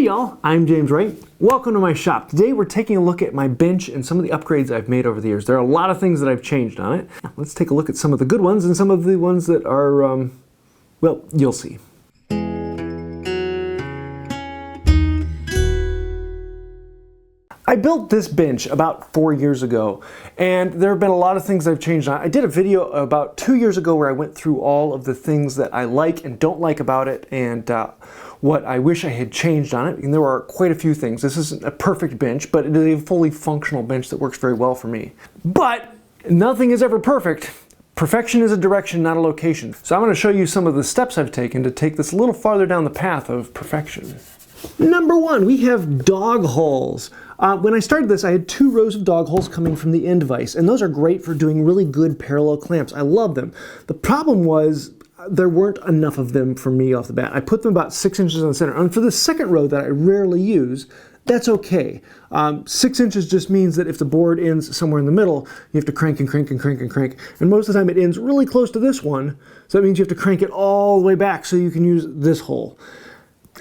Hey y'all, I'm James Wright. Welcome to my shop. Today we're taking a look at my bench and some of the upgrades I've made over the years. There are a lot of things that I've changed on it. Let's take a look at some of the good ones and some of the ones that are, well, you'll see. I built this bench about 4 years ago, and there have been a lot of things I've changed on it. I did a video about 2 years ago where I went through all of the things that I like and don't like about it, and what I wish I had changed on it, and there are quite a few things. This isn't a perfect bench, but it is a fully functional bench that works very well for me. But nothing is ever perfect. Perfection is a direction, not a location. So I'm going to show you some of the steps I've taken to take this a little farther down the path of perfection. Number one, we have dog holes. When I started this, I had 2 rows of dog holes coming from the end vise, and those are great for doing really good parallel clamps. I love them. The problem was there weren't enough of them for me off the bat. I put them about 6 inches on the center. And for the second row that I rarely use, that's okay. 6 inches just means that if the board ends somewhere in the middle, you have to crank and crank and crank and crank. And most of the time it ends really close to this one, so that means you have to crank it all the way back so you can use this hole.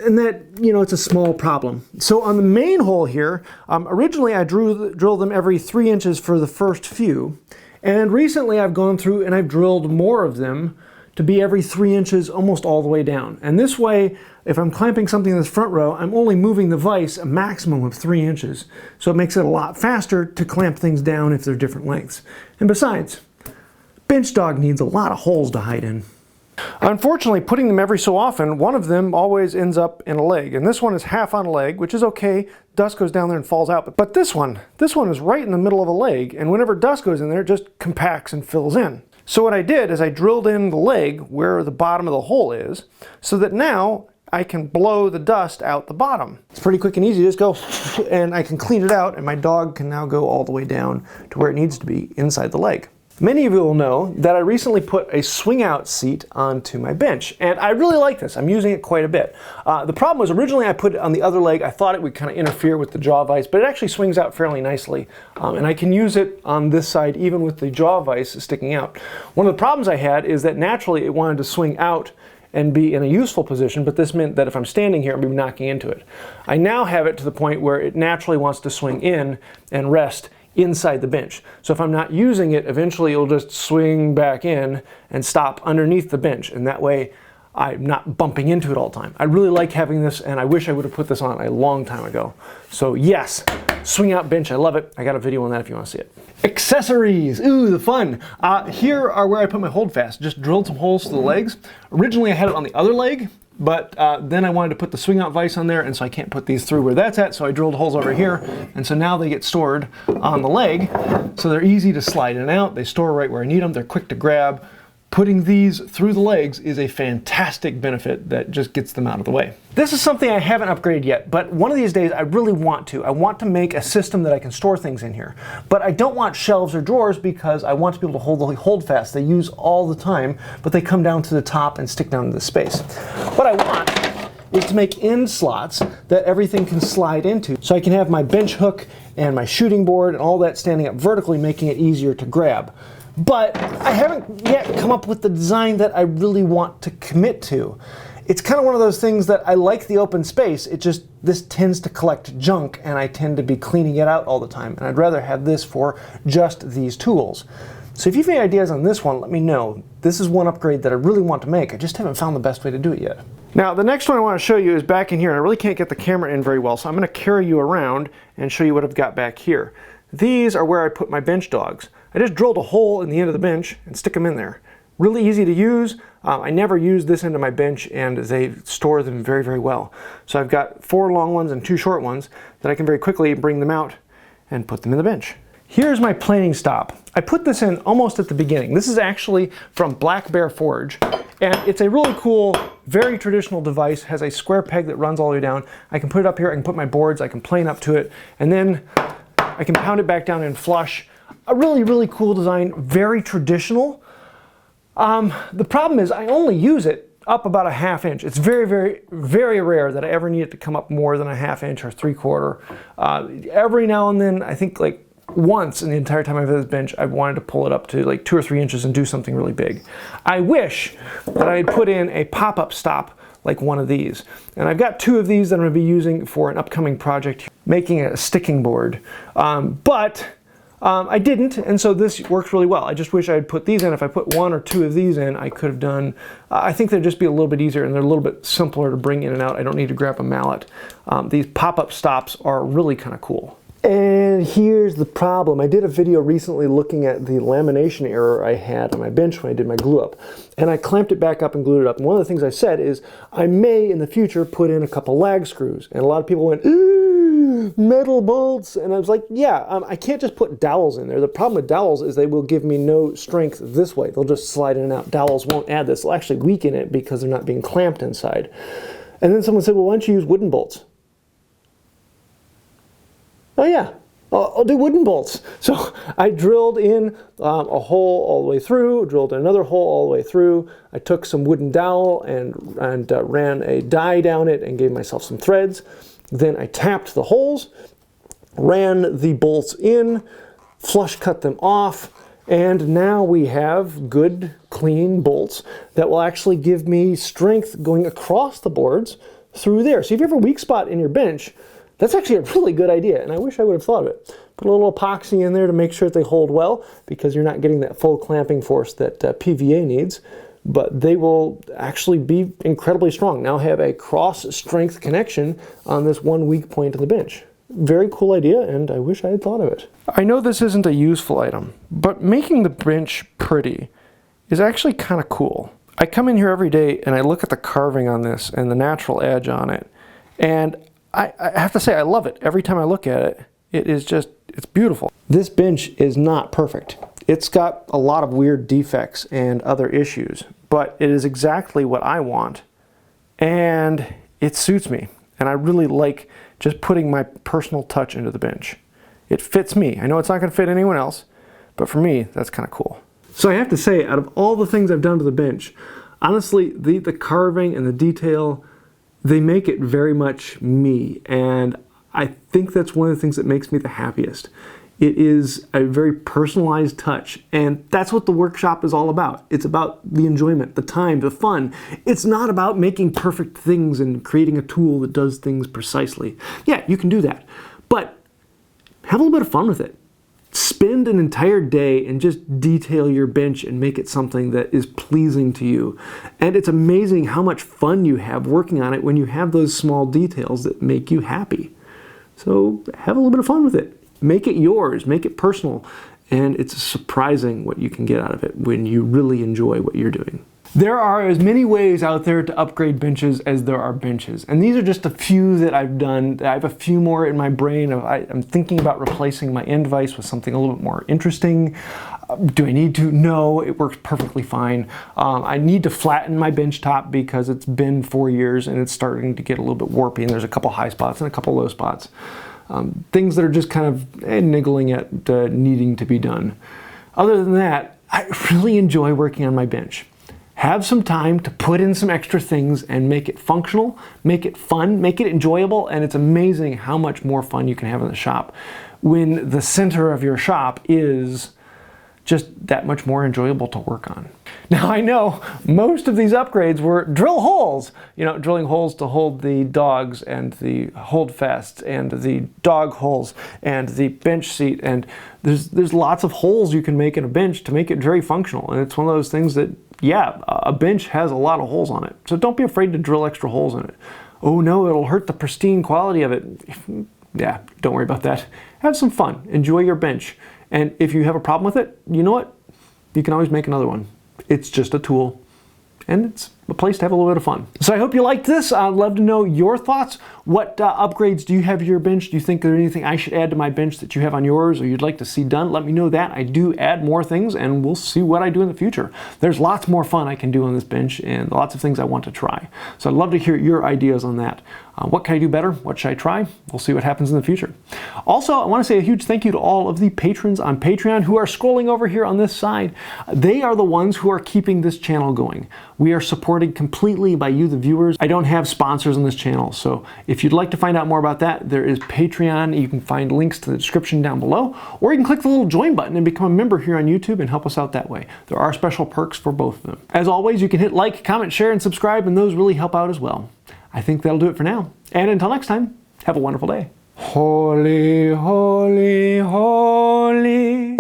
And that, you know, it's a small problem. So on the main hole here, originally I drilled them every 3 inches for the first few. And recently I've gone through and I've drilled more of them to be every 3 inches almost all the way down. And this way, if I'm clamping something in this front row, I'm only moving the vise a maximum of 3 inches. So it makes it a lot faster to clamp things down if they're different lengths. And besides, bench dog needs a lot of holes to hide in. Unfortunately, putting them every so often, one of them always ends up in a leg. And this one is half on a leg, which is okay. Dust goes down there and falls out. But this one is right in the middle of a leg. And whenever dust goes in there, it just compacts and fills in. So what I did is I drilled in the leg where the bottom of the hole is, so that now I can blow the dust out the bottom. It's pretty quick and easy. Just go and I can clean it out, and my dog can now go all the way down to where it needs to be inside the leg. Many of you will know that I recently put a swing out seat onto my bench, and I really like this. I'm using it quite a bit. The problem was originally I put it on the other leg. I thought it would kind of interfere with the jaw vise, but it actually swings out fairly nicely. And I can use it on this side even with the jaw vise sticking out. One of the problems I had is that naturally it wanted to swing out and be in a useful position, but this meant that if I'm standing here, I'd be knocking into it. I now have it to the point where it naturally wants to swing in and rest inside the bench. So if I'm not using it, eventually it'll just swing back in and stop underneath the bench, and that way I'm not bumping into it all the time. I really like having this, and I wish I would have put this on a long time ago. So yes, swing out bench, I love it. I got a video on that if you want to see it. Accessories, ooh, the fun. Here are where I put my holdfast. Just drilled some holes to the legs. Originally I had it on the other leg, but then I wanted to put the swing out vise on there, and so I can't put these through where that's at, so I drilled holes over here, and so now they get stored on the leg, so they're easy to slide in and out. They store right where I need them. They're quick to grab. Putting these through the legs is a fantastic benefit that just gets them out of the way. This is something I haven't upgraded yet, but one of these days I really want to. I want to make a system that I can store things in here. But I don't want shelves or drawers because I want to be able to hold the holdfast they use all the time, but they come down to the top and stick down into the space. What I want is to make end slots that everything can slide into. So I can have my bench hook and my shooting board and all that standing up vertically, making it easier to grab. But I haven't yet come up with the design that I really want to commit to. It's kind of one of those things that I like the open space, this tends to collect junk, and I tend to be cleaning it out all the time, and I'd rather have this for just these tools. So if you've any ideas on this one, let me know. This is one upgrade that I really want to make. I just haven't found the best way to do it yet. Now, the next one I want to show you is back in here, and I really can't get the camera in very well, so I'm going to carry you around and show you what I've got back here. These are where I put my bench dogs. I just drilled a hole in the end of the bench and stick them in there. Really easy to use. I never use this end of my bench, and they store them very, very well. So I've got 4 long ones and 2 short ones that I can very quickly bring them out and put them in the bench. Here's my planing stop. I put this in almost at the beginning. This is actually from Black Bear Forge, and it's a really cool, very traditional device. It has a square peg that runs all the way down. I can put it up here, I can put my boards, I can plane up to it, and then I can pound it back down and flush. A really, really cool design, very traditional. The problem is I only use it up about a ½ inch. It's very, very, very rare that I ever need it to come up more than a ½ inch or 3/4. Every now and then, I think like once in the entire time I've had this bench, I've wanted to pull it up to like 2 or 3 inches and do something really big. I wish that I had put in a pop-up stop like one of these. And I've got 2 of these that I'm going to be using for an upcoming project, making a sticking board. I didn't, and so this works really well. I just wish I had put these in. If I put 1 or 2 of these in, I could have done, I think they'd just be a little bit easier, and they're a little bit simpler to bring in and out. I don't need to grab a mallet. These pop-up stops are really kind of cool. And here's the problem. I did a video recently looking at the lamination error I had on my bench when I did my glue up. And I clamped it back up and glued it up. And one of the things I said is I may in the future put in a couple lag screws. And a lot of people went, ooh, metal bolts. And I was like, yeah, I can't just put dowels in there. The problem with dowels is they will give me no strength this way. They'll just slide in and out. Dowels won't add this. They'll actually weaken it because they're not being clamped inside. And then someone said, well, why don't you use wooden bolts? Oh yeah, I'll do wooden bolts. So I drilled in a hole all the way through, drilled another hole all the way through. I took some wooden dowel and ran a die down it and gave myself some threads. Then I tapped the holes, ran the bolts in, flush cut them off, and now we have good, clean bolts that will actually give me strength going across the boards through there. So if you have a weak spot in your bench, that's actually a really good idea, and I wish I would have thought of it. Put a little epoxy in there to make sure that they hold well, because you're not getting that full clamping force that PVA needs, but they will actually be incredibly strong. Now have a cross-strength connection on this one weak point of the bench. Very cool idea, and I wish I had thought of it. I know this isn't a useful item, but making the bench pretty is actually kind of cool. I come in here every day and I look at the carving on this and the natural edge on it, and I have to say I love it. Every time I look at it, it's beautiful. This bench is not perfect. It's got a lot of weird defects and other issues, but it is exactly what I want, and it suits me. And I really like just putting my personal touch into the bench. It fits me. I know it's not going to fit anyone else, but for me, that's kind of cool. So I have to say, out of all the things I've done to the bench, honestly, the carving and the detail, they make it very much me, and I think that's one of the things that makes me the happiest. It is a very personalized touch, and that's what the workshop is all about. It's about the enjoyment, the time, the fun. It's not about making perfect things and creating a tool that does things precisely. Yeah, you can do that, but have a little bit of fun with it. Spend an entire day and just detail your bench and make it something that is pleasing to you. And it's amazing how much fun you have working on it when you have those small details that make you happy. So have a little bit of fun with it. Make it yours, make it personal, and it's surprising what you can get out of it when you really enjoy what you're doing. There are as many ways out there to upgrade benches as there are benches, and these are just a few that I've done. I have a few more in my brain. I'm thinking about replacing my end vise with something a little bit more interesting. Do I need to? No, it works perfectly fine. I need to flatten my bench top because it's been 4 years and it's starting to get a little bit warpy, and there's a couple high spots and a couple low spots. Things that are just kind of niggling at needing to be done. Other than that, I really enjoy working on my bench. Have some time to put in some extra things and make it functional, make it fun, make it enjoyable, and it's amazing how much more fun you can have in the shop when the center of your shop is just that much more enjoyable to work on. Now I know most of these upgrades were drill holes, drilling holes to hold the dogs and the holdfasts and the dog holes and the bench seat, and there's lots of holes you can make in a bench to make it very functional, and it's one of those things that, yeah, a bench has a lot of holes on it, so don't be afraid to drill extra holes in it. Oh no, it'll hurt the pristine quality of it. Yeah, don't worry about that. Have some fun, enjoy your bench. And if you have a problem with it, you know what? You can always make another one. It's just a tool, and it's a place to have a little bit of fun. So I hope you liked this. I'd love to know your thoughts. What upgrades do you have to your bench? Do you think there's anything I should add to my bench that you have on yours or you'd like to see done? Let me know that. I do add more things, and we'll see what I do in the future. There's lots more fun I can do on this bench and lots of things I want to try. So I'd love to hear your ideas on that. What can I do better? What should I try? We'll see what happens in the future. Also, I want to say a huge thank you to all of the patrons on Patreon who are scrolling over here on this side. They are the ones who are keeping this channel going. We are supported completely by you, the viewers. I don't have sponsors on this channel, so if you'd like to find out more about that, there is Patreon. You can find links to the description down below, or you can click the little join button and become a member here on YouTube and help us out that way. There are special perks for both of them. As always, you can hit like, comment, share, and subscribe, and those really help out as well. I think that'll do it for now. And until next time, have a wonderful day. Holy, holy, holy,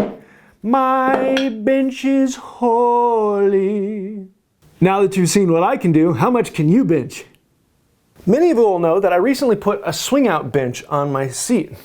my bench is holy. Now that you've seen what I can do, how much can you bench? Many of you will know that I recently put a swing out bench on my seat.